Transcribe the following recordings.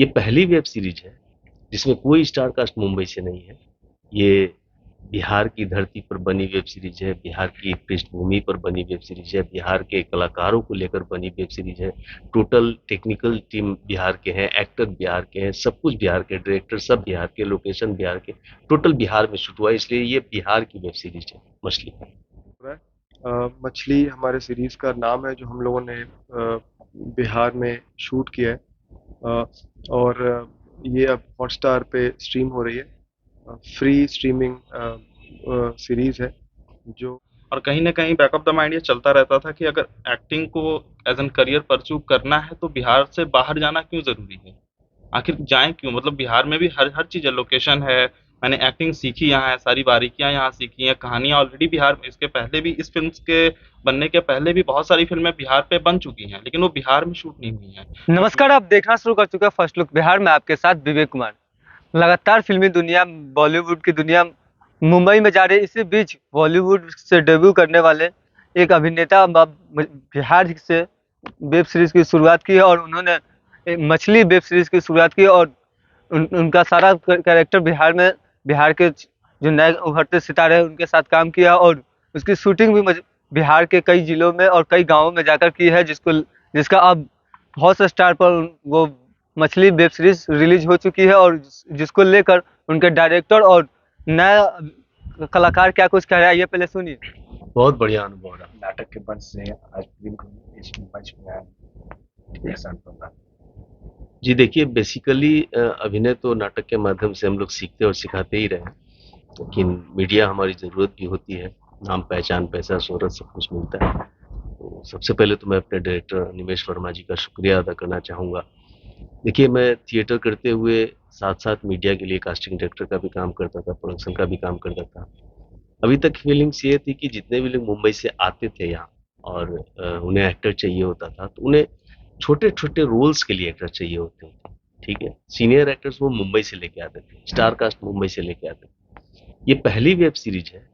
ये पहली web series है जिसमें कोई स्टार कास्ट मुंबई से नहीं है। ये बिहार की धरती पर बनी वेब सीरीज है, बिहार की पृष्ठभूमि पर बनी वेब सीरीज है, बिहार के कलाकारों को लेकर बनी वेब सीरीज है। टोटल टेक्निकल टीम बिहार के हैं, एक्टर बिहार के हैं, सब कुछ बिहार के, डायरेक्टर सब बिहार के, लोकेशन बिहार के, टोटल बिहार में शूट हुआ है, इसलिए ये बिहार की वेब सीरीज है मछली। रहा है। मछली हमारे सीरीज का नाम है जो हम लोगों ने बिहार में शूट किया है। अ, और ये अब हॉटस्टार पे स्ट्रीम हो रही है। फ्री स्ट्रीमिंग सीरीज है जो और कहीं न कहीं बैक ऑफ द माइंड ये चलता रहता था कि अगर एक्टिंग को एज़ एन करियर परस्यू करना है तो बिहार से बाहर जाना क्यों ज़रूरी है? आखिर जाएँ क्यों? मतलब बिहार में भी हर हर चीज़ है, लोकेशन है, मैंने एक्टिंग सीखी यहाँ है, सारी बारीकियाँ यहाँ सीखी हैं, कहानियाँ ऑलरेडी बिहार में इसके पहले भी इस फ़िल्म के बनने के पहले भी बहुत सारी फ़िल्में बिहार पे बन चुकी हैं, लेकिन वो बिहार में शूट नहीं हुई हैं। नमस्कार, आप देखना शुरू कर चुके हैं फर्स्ट लुक बिहार में आपके साथ विवेक कुमार। लगातार फिल्मी दुनिया, बॉलीवुड की दुनिया मुंबई में जा रही है। इसी बीच बॉलीवुड से डेब्यू करने वाले एक अभिनेता अब बिहार से वेब सीरीज की शुरुआत की है और उन्होंने एक मछली वेब सीरीज की शुरुआत की और उनका सारा कैरेक्टर बिहार में, बिहार के जो नए उभरते सितारे हैं उनके साथ काम किया और उसकी शूटिंग भी बिहार के कई जिलों में और कई गाँवों में जाकर की है, जिसका अब हॉटस्टार पर वो मछली वेब सीरीज रिलीज हो चुकी है और जिसको लेकर उनके डायरेक्टर और नया कलाकार क्या कुछ कह रहा है, ये पहले सुनिए। बहुत बढ़िया अनुभव रहा। नाटक के मंच से आज फिल्म को इस मंच में आया, एहसान कर रहा। जी देखिए, बेसिकली अभिनय तो नाटक के माध्यम से हम लोग सीखते और सिखाते ही रहे हैं, लेकिन मीडिया हमारी ज़रूरत भी होती है। नाम, पहचान, पैसा, शोहरत सब कुछ मिलता है। तो सबसे पहले तो मैं अपने डायरेक्टर निमेश वर्मा जी का शुक्रिया अदा करना चाहूँगा। देखिए, मैं थिएटर करते हुए साथ-साथ मीडिया के लिए कास्टिंग डायरेक्टर का भी काम करता था, प्रोडक्शन का भी काम करता था। अभी तक फीलिंग्स ये थी कि जितने भी लोग मुंबई से आते थे यहाँ और उन्हें एक्टर चाहिए होता था, तो उन्हें छोटे-छोटे रोल्स के लिए एक्टर चाहिए होते थे, ठीक है? सीनियर एक्टर्स वो मुंबई से लेके आते थे, स्टार कास्ट मुंबई से लेके आते थे। ये पहली वेब सीरीज है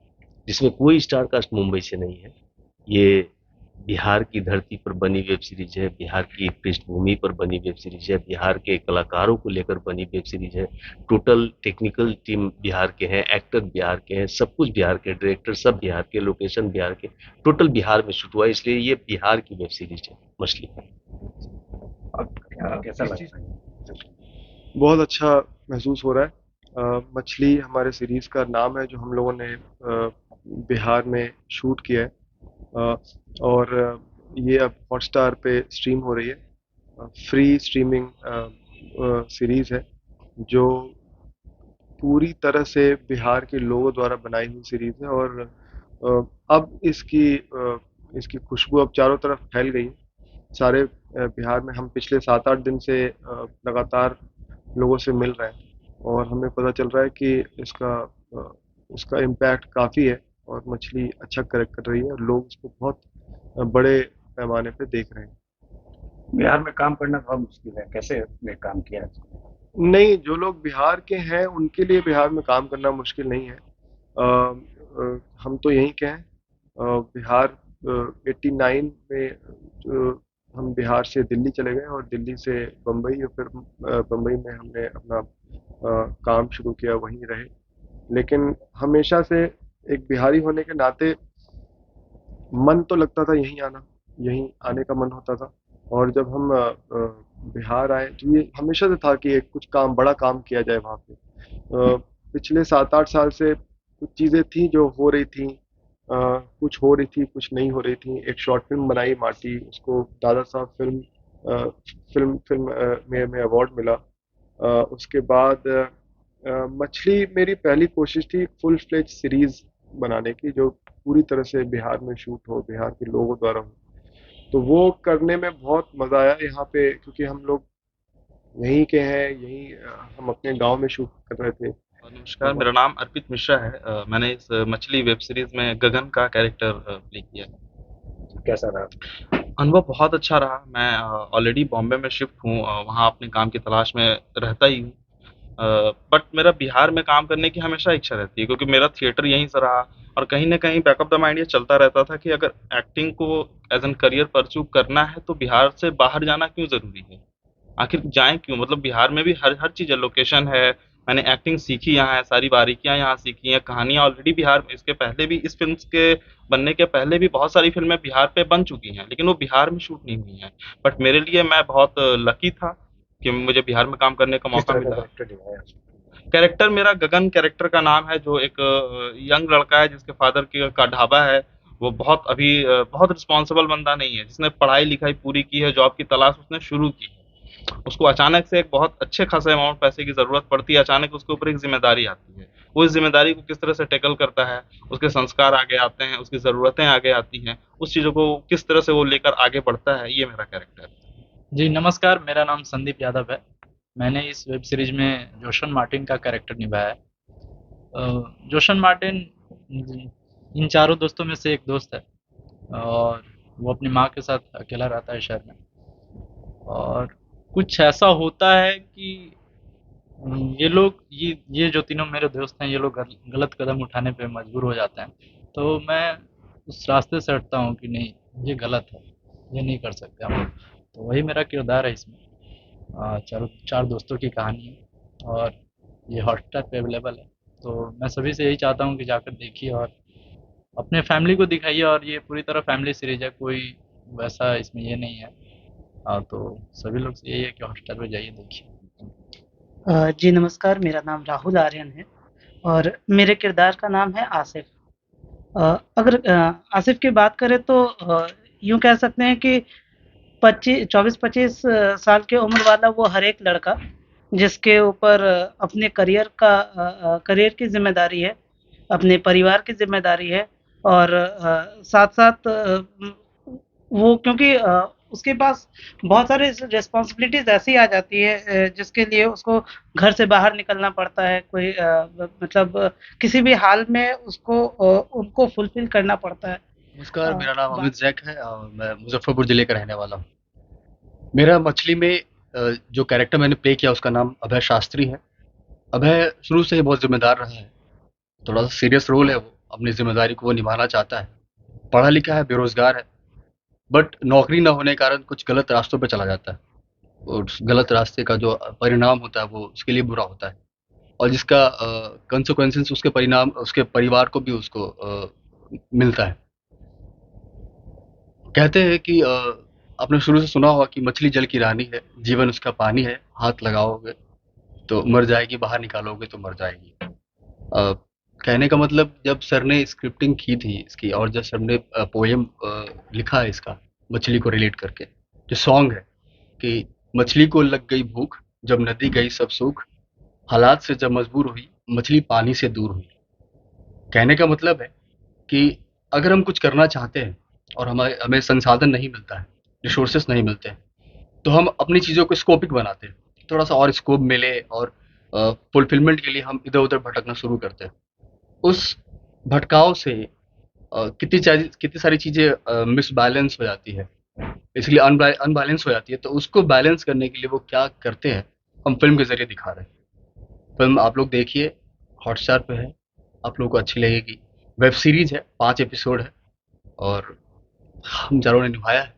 जिसमें कोई स्टार कास्ट मुंबई से नहीं है। ये बिहार की धरती पर बनी वेब सीरीज है, बिहार की पृष्ठभूमि पर बनी वेब सीरीज है, बिहार के कलाकारों को लेकर बनी वेब सीरीज है। टोटल टेक्निकल टीम बिहार के हैं, एक्टर बिहार के हैं, सब कुछ बिहार के, डायरेक्टर सब बिहार के, लोकेशन बिहार के, टोटल बिहार में शूट हुआ है, इसलिए ये बिहार की वेब सीरीज है मछली। अब कैसा लगता है? बहुत अच्छा महसूस हो रहा है। मछली हमारे सीरीज का नाम है जो हम लोगों ने बिहार में शूट किया है। अ, और ये अब हॉटस्टार पे स्ट्रीम हो रही है। फ्री स्ट्रीमिंग सीरीज है जो पूरी तरह से बिहार के लोगों द्वारा बनाई हुई सीरीज है और अब इसकी खुशबू अब चारों तरफ फैल गई है। सारे बिहार में हम पिछले 7-8 दिन से लगातार लोगों से मिल रहे हैं और हमें पता चल रहा है कि इसका इम्पैक्ट काफ़ी है और मछली अच्छा कर रही है और लोग इसको बहुत बड़े पैमाने पे देख रहे हैं। बिहार में काम करना थोड़ा मुश्किल है, कैसे आपने काम किया है? नहीं, जो लोग बिहार के हैं उनके लिए बिहार में काम करना मुश्किल नहीं है। हम तो यहीं के हैं। बिहार 89 में हम बिहार से दिल्ली चले गए और दिल्ली से बम्बई और फिर बम्बई में हमने अपना काम शुरू किया, वहीं रहे। लेकिन हमेशा से एक बिहारी होने के नाते मन तो लगता था यहीं आने का मन होता था। और जब हम बिहार आए तो ये हमेशा से था कि एक कुछ काम, बड़ा काम किया जाए वहाँ पे। पिछले 7-8 साल से कुछ चीज़ें थी जो हो रही थी, कुछ हो रही थी, कुछ नहीं हो रही थी। एक शॉर्ट फिल्म बनाई माटी, उसको दादा साहब फिल्म में अवार्ड मिला। उसके बाद मछली मेरी पहली कोशिश थी फुल फ्लेज सीरीज बनाने की जो पूरी तरह से बिहार में शूट हो, बिहार के लोगों द्वारा हो। तो वो करने में बहुत मज़ा आया यहाँ पे, क्योंकि हम लोग यहीं के हैं, हम अपने गांव में शूट कर रहे थे। नमस्कार, मेरा नाम अर्पित मिश्रा है। मैंने इस मछली वेब सीरीज़ में गगन का कैरेक्टर प्ले किया है। कैसा रहा? अनुभव बहुत अच्छा रहा। मैं ऑलरेडी बॉम्बे में शिफ्ट हूँ, वहाँ अपने काम की तलाश में रहता ही हूँ। बट मेरा बिहार में काम करने की हमेशा इच्छा रहती है क्योंकि मेरा थिएटर यहीं से रहा और कहीं न कहीं बैक ऑफ द माइंड ये चलता रहता था कि अगर एक्टिंग को एज़ एन करियर परस्यू करना है तो बिहार से बाहर जाना क्यों ज़रूरी है? आखिर जाएँ क्यों? मतलब बिहार में भी हर हर चीज़ है, लोकेशन है, मैंने एक्टिंग सीखी यहाँ है, सारी बारीकियाँ यहाँ सीखी हैं, कहानियाँ ऑलरेडी बिहार में इसके पहले भी इस फ़िल्म के बनने के पहले भी बहुत सारी फ़िल्में बिहार पे बन चुकी हैं, लेकिन वो बिहार में शूट नहीं हुई हैं। बट मेरे लिए मैं बहुत लकी था कि मुझे बिहार में काम करने का किस मौका तरह का मिला। कैरेक्टर निभाया उसमें? कैरेक्टर मेरा गगन कैरेक्टर का नाम है, जो एक यंग लड़का है जिसके फादर का ढाबा है। वो बहुत अभी बहुत रिस्पॉन्सिबल बंदा नहीं है, जिसने पढ़ाई लिखाई पूरी की है, जॉब की तलाश उसने शुरू की है। उसको अचानक से एक बहुत अच्छे खासे अमाउंट पैसे की जरूरत पड़ती है, अचानक उसके ऊपर एक जिम्मेदारी आती है। वो इस जिम्मेदारी को किस तरह से टैकल करता है, उसके संस्कार आगे आते हैं, उसकी जरूरतें आगे आती हैं, उस चीजों को किस तरह से वो लेकर आगे बढ़ता है, ये मेरा कैरेक्टर है। जी नमस्कार, मेरा नाम संदीप यादव है। मैंने इस वेब सीरीज में जोशन मार्टिन का कैरेक्टर निभाया है। जोशन मार्टिन इन चारों दोस्तों में से एक दोस्त है और वो अपनी माँ के साथ अकेला रहता है शहर में। और कुछ ऐसा होता है कि ये लोग ये जो तीनों मेरे दोस्त हैं, ये लोग गलत कदम उठाने पे मजबूर हो जाते हैं। तो मैं उस रास्ते से हटता हूँ कि नहीं, ये गलत है, ये नहीं कर सकते हम लोग। तो वही मेरा किरदार है इसमें। चार दोस्तों की कहानी है और ये हॉटस्टार पे अवेलेबल है। तो मैं सभी से यही चाहता हूँ कि जाकर देखिए और अपने फैमिली को दिखाइए। और ये पूरी तरह फैमिली सीरीज है, कोई वैसा इसमें ये नहीं है। तो सभी लोग से यही है कि हॉटस्टार पे जाइए देखिए। जी नमस्कार, मेरा नाम राहुल आर्यन है और मेरे किरदार का नाम है आसिफ। अगर आसिफ की बात करें तो यूँ कह सकते हैं कि 24-25 साल की उम्र वाला वो हर एक लड़का जिसके ऊपर अपने करियर की ज़िम्मेदारी है, अपने परिवार की ज़िम्मेदारी है और साथ-साथ वो क्योंकि उसके पास बहुत सारी रिस्पॉन्सिबिलिटीज़ ऐसी आ जाती है जिसके लिए उसको घर से बाहर निकलना पड़ता है। कोई मतलब किसी भी हाल में उसको उनको फुलफ़िल करना पड़ता है। नमस्कार, मेरा नाम बात अमित जैक है और मैं मुजफ्फरपुर ज़िले का रहने वाला हूँ। मेरा मछली में जो कैरेक्टर मैंने प्ले किया उसका नाम अभय शास्त्री है। अभय शुरू से ही बहुत ज़िम्मेदार रहा है। थोड़ा-सा सीरियस रोल है वो, अपनी ज़िम्मेदारी को वो निभाना चाहता है। पढ़ा लिखा है, बेरोज़गार है, बट नौकरी ना होने के कारण कुछ गलत रास्तों पे चला जाता है। और उस गलत रास्ते का जो परिणाम होता है वो उसके लिए बुरा होता है और जिसका consequences उसके परिणाम उसके परिवार को भी उसको मिलता है। कहते हैं कि आपने शुरू से सुना होगा कि मछली जल की रानी है, जीवन उसका पानी है, हाथ लगाओगे तो मर जाएगी, बाहर निकालोगे तो मर जाएगी। कहने का मतलब जब सर ने स्क्रिप्टिंग की थी इसकी और जब सर ने पोएम लिखा है इसका मछली को रिलेट करके, जो सॉन्ग है कि मछली को लग गई भूख, जब नदी गई सब सूख, हालात से जब मजबूर हुई, मछली पानी से दूर हुई। कहने का मतलब है कि अगर हम कुछ करना चाहते हैं और हमें संसाधन नहीं मिलता है, रिसोर्सेस नहीं मिलते हैं, तो हम अपनी चीज़ों को स्कोपिक बनाते हैं। थोड़ा सा और स्कोप मिले और फुलफिलमेंट के लिए हम इधर उधर भटकना शुरू करते हैं। उस भटकाव से कितनी सारी चीज़ें मिसबैलेंस हो जाती है, इसलिए अनबैलेंस हो जाती है। तो उसको बैलेंस करने के लिए वो क्या करते हैं हम फिल्म के ज़रिए दिखा रहे हैं। फिल्म आप लोग देखिए, हॉटस्टार पे है, आप लोगों को अच्छी लगेगी। वेब सीरीज है, 5 एपिसोड है और हम चारों ने निभाया है।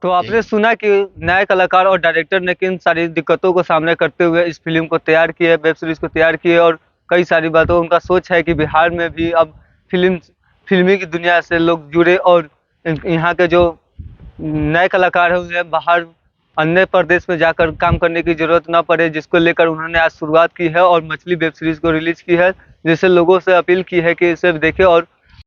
तो आपने सुना कि नए कलाकार और डायरेक्टर ने किन सारी दिक्कतों को सामना करते हुए इस फिल्म को तैयार किया है, वेब सीरीज को तैयार किया है और कई सारी बातों उनका सोच है कि बिहार में भी अब फिल्मी की दुनिया से लोग जुड़े और यहाँ के जो नए कलाकार हैं उन्हें बाहर अन्य प्रदेश में जाकर काम करने की जरूरत ना पड़े, जिसको लेकर उन्होंने आज शुरुआत की है और मछली वेब सीरीज को रिलीज की है, जिससे लोगों से अपील की है कि इसे देखें और